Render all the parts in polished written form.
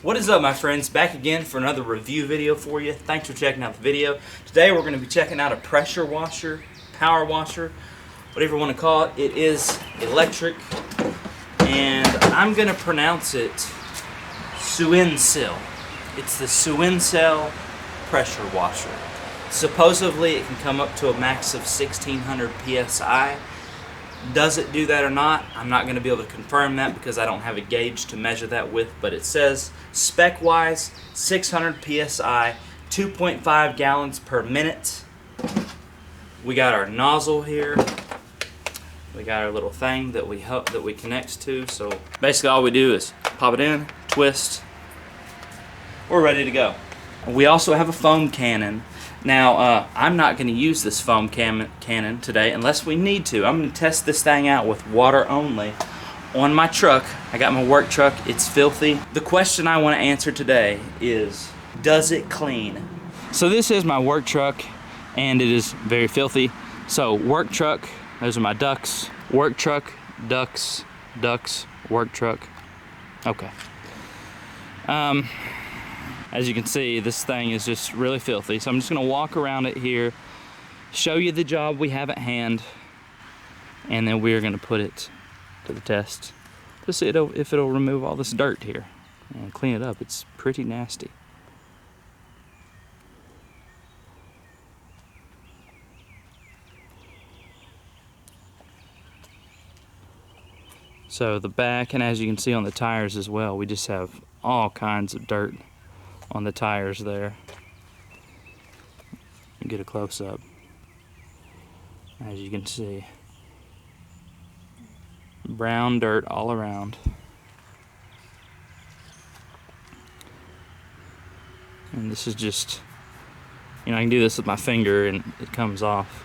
What is up, my friends? Back again for another review video for you. Thanks for checking out the video. Today we're going to be checking out a pressure washer, power washer, whatever you want to call it. It is electric, and I'm going to pronounce it Suyncll. It's the Suyncll pressure washer. Supposedly it can come up to a max of 1600 psi. Does it do that or not? I'm not going to be able to confirm that because I don't have a gauge to measure that with, but it says spec wise 600 psi, 2.5 gallons per minute. We got our nozzle here. We got our little thing that we connect to. So basically all we do is pop it in, twist. We're ready to go. We also have a foam cannon. Now, I'm not going to use this foam cannon today unless we need to. I'm going to test this thing out with water only on my truck. I got my work truck. It's filthy. The question I want to answer today is, does it clean? So this is my work truck, and it is very filthy. So work truck, those are my ducks. Work truck, ducks, ducks, work truck. Okay. As you can see, this thing is just really filthy. So I'm just gonna walk around it here, show you the job we have at hand, and then we're gonna put it to the test to see if it'll remove all this dirt here and clean it up. It's pretty nasty. So the back, and as you can see on the tires as well, we just have all kinds of dirt on the tires there. Get a close-up. As you can see, brown dirt all around. And this is just, I can do this with my finger and it comes off.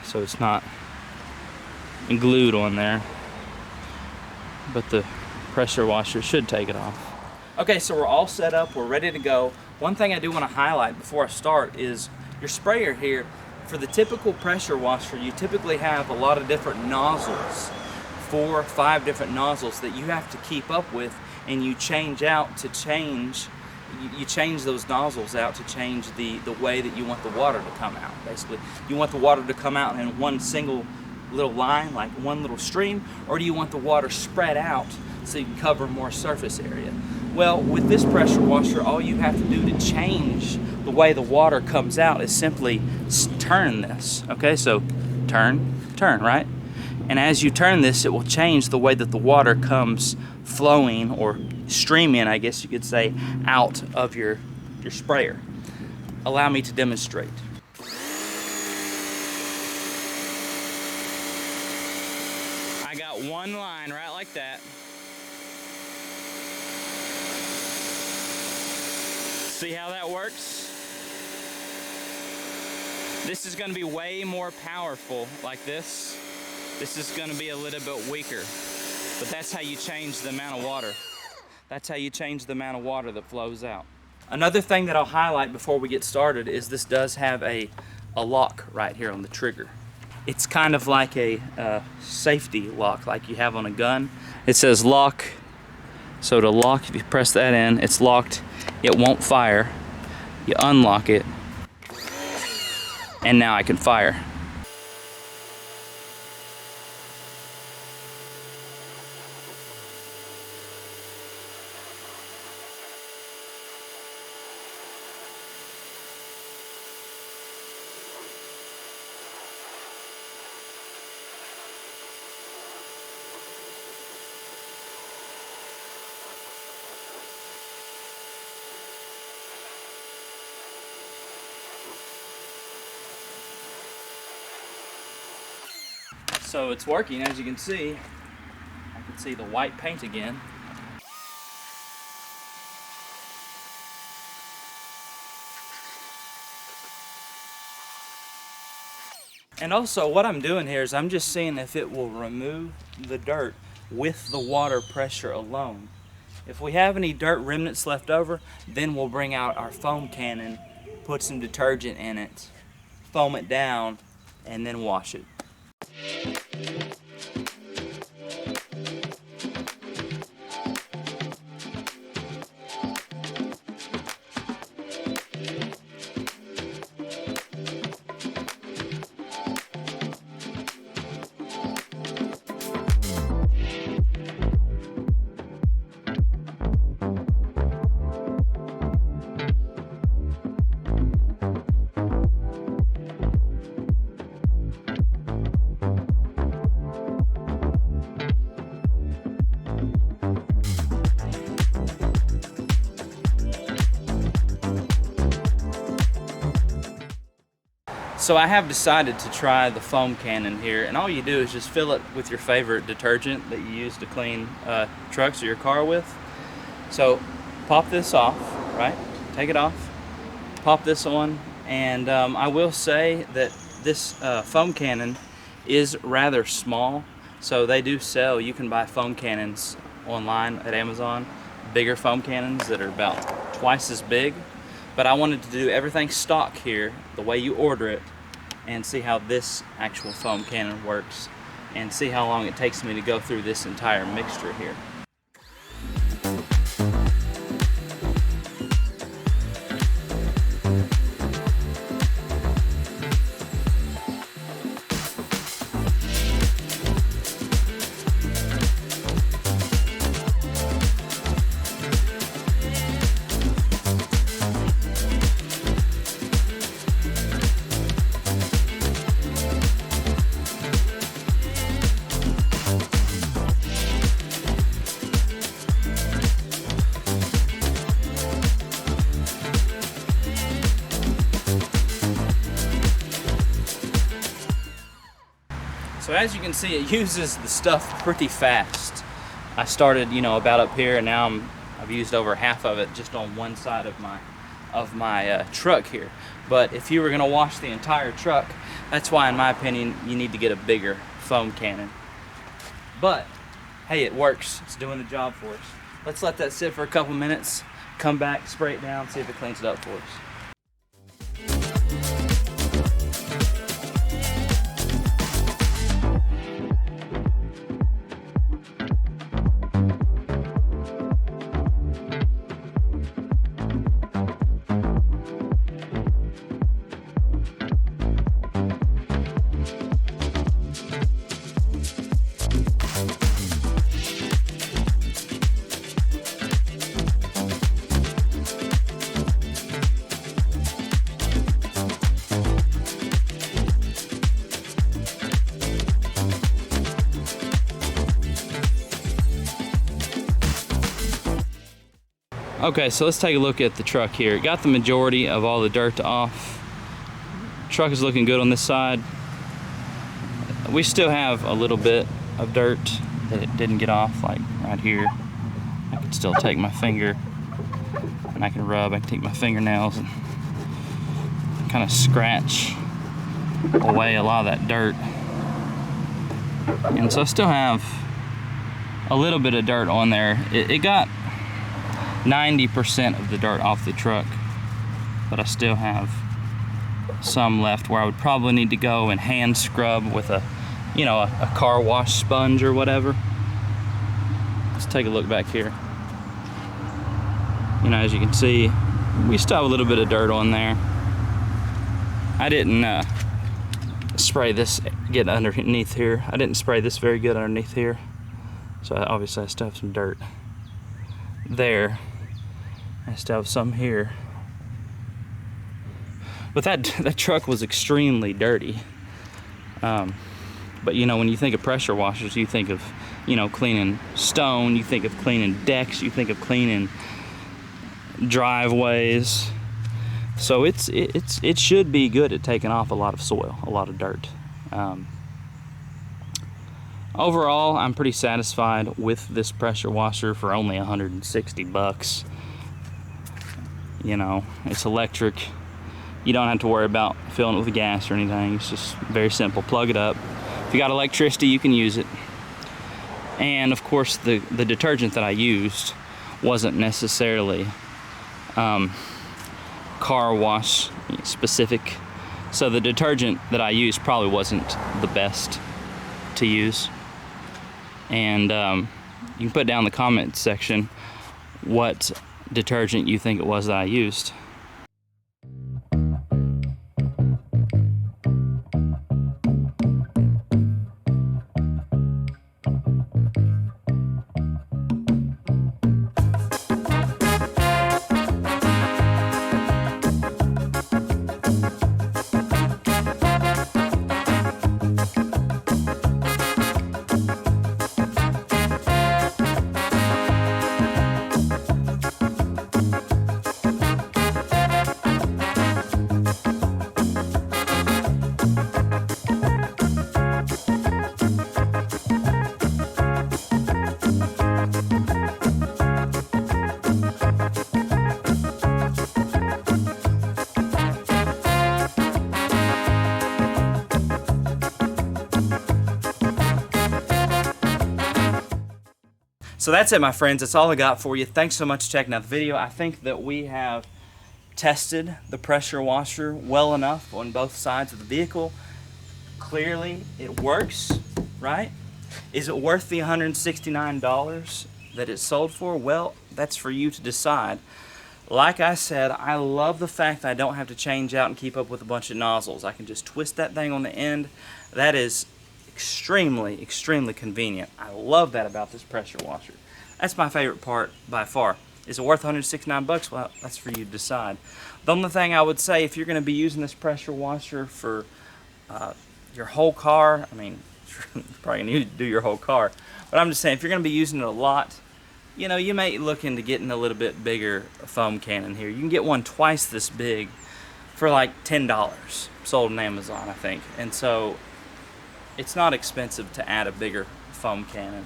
So it's not glued on there. But the pressure washer should take it off. Okay, so we're all set up, we're ready to go. One thing I do want to highlight before I start is your sprayer here. For the typical pressure washer, you typically have a lot of different nozzles, 4 or 5 different nozzles that you have to keep up with, and you change those nozzles out to change the way that you want the water to come out. Basically, you want the water to come out in one single little line, like one little stream, or do you want the water spread out so you can cover more surface area? Well, with this pressure washer, all you have to do to change the way the water comes out is simply turn this. Okay, so turn, right? And as you turn this, it will change the way that the water comes flowing, or streaming, I guess you could say, out of your sprayer. Allow me to demonstrate. I got one line right like that. See how that works? This is going to be way more powerful like this. This is going to be a little bit weaker. But that's how you change the amount of water. That's how you change the amount of water that flows out. Another thing that I'll highlight before we get started is this does have a lock right here on the trigger. It's kind of like a safety lock like you have on a gun. It says lock. So to lock, if you press that in, it's locked. It won't fire. You unlock it, and now I can fire. So it's working, as you can see. I can see the white paint again. And also what I'm doing here is I'm just seeing if it will remove the dirt with the water pressure alone. If we have any dirt remnants left over, then we'll bring out our foam cannon, put some detergent in it, foam it down, and then wash it. So I have decided to try the foam cannon here, and all you do is just fill it with your favorite detergent that you use to clean trucks or your car with. So pop this off, right? Take it off, pop this on, and I will say that this foam cannon is rather small. So they do sell, you can buy foam cannons online at Amazon, bigger foam cannons that are about twice as big. But I wanted to do everything stock here, the way you order it, and see how this actual foam cannon works, and see how long it takes me to go through this entire mixture here. So as you can see, it uses the stuff pretty fast. I started, you know, about up here, and now I've used over half of it just on one side of my truck here. But if you were going to wash the entire truck, that's why, in my opinion, you need to get a bigger foam cannon. But hey, it works. It's doing the job for us. Let's let that sit for a couple minutes. Come back, spray it down, see if it cleans it up for us. Okay, so let's take a look at the truck here. It got the majority of all the dirt off. Truck is looking good on this side. We still have a little bit of dirt that it didn't get off, like right here. I could still take my finger and I can rub. I can take my fingernails and kind of scratch away a lot of that dirt. And so I still have a little bit of dirt on there. It got 90% of the dirt off the truck, but I still have some left where I would probably need to go and hand scrub with a car wash sponge or whatever. Let's take a look back here. You know, as you can see, we still have a little bit of dirt on there. I didn't spray this, get underneath here. I didn't spray this very good underneath here, so obviously I still have some dirt there. I still have some here. But that truck was extremely dirty. But you know, when you think of pressure washers, you think of, you know, cleaning stone, you think of cleaning decks, you think of cleaning driveways. So it should be good at taking off a lot of soil, a lot of dirt. Overall, I'm pretty satisfied with this pressure washer for only 160 bucks. You know, it's electric. You don't have to worry about filling it with gas or anything. It's just very simple. Plug it up. If you got electricity, you can use it. And of course, the detergent that I used wasn't necessarily car wash specific. So the detergent that I used probably wasn't the best to use. And you can put down in the comment section what detergent you think it was that I used. So that's it, my friends. That's all I got for you. Thanks so much for checking out the video. I think that we have tested the pressure washer well enough on both sides of the vehicle. Clearly, it works, right? Is it worth the $169 that it sold for? Well, that's for you to decide. Like I said, I love the fact that I don't have to change out and keep up with a bunch of nozzles. I can just twist that thing on the end. That is extremely, extremely convenient. I love that about this pressure washer. That's my favorite part by far. Is it worth $169? Well, that's for you to decide. The only thing I would say, if you're going to be using this pressure washer for your whole car, I mean, you're probably going to do your whole car, but I'm just saying, if you're going to be using it a lot, you know, you may look into getting a little bit bigger foam cannon here. You can get one twice this big for like $10, sold on Amazon, I think. And so it's not expensive to add a bigger foam cannon.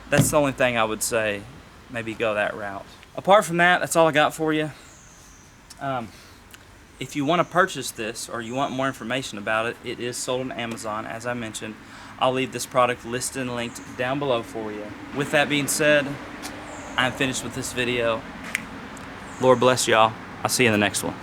That's the only thing I would say, maybe go that route. Apart from that, that's all I got for you. If you want to purchase this or you want more information about it, it is sold on Amazon, as I mentioned. I'll leave this product listed and linked down below for you. With that being said, I'm finished with this video. Lord bless y'all. I'll see you in the next one.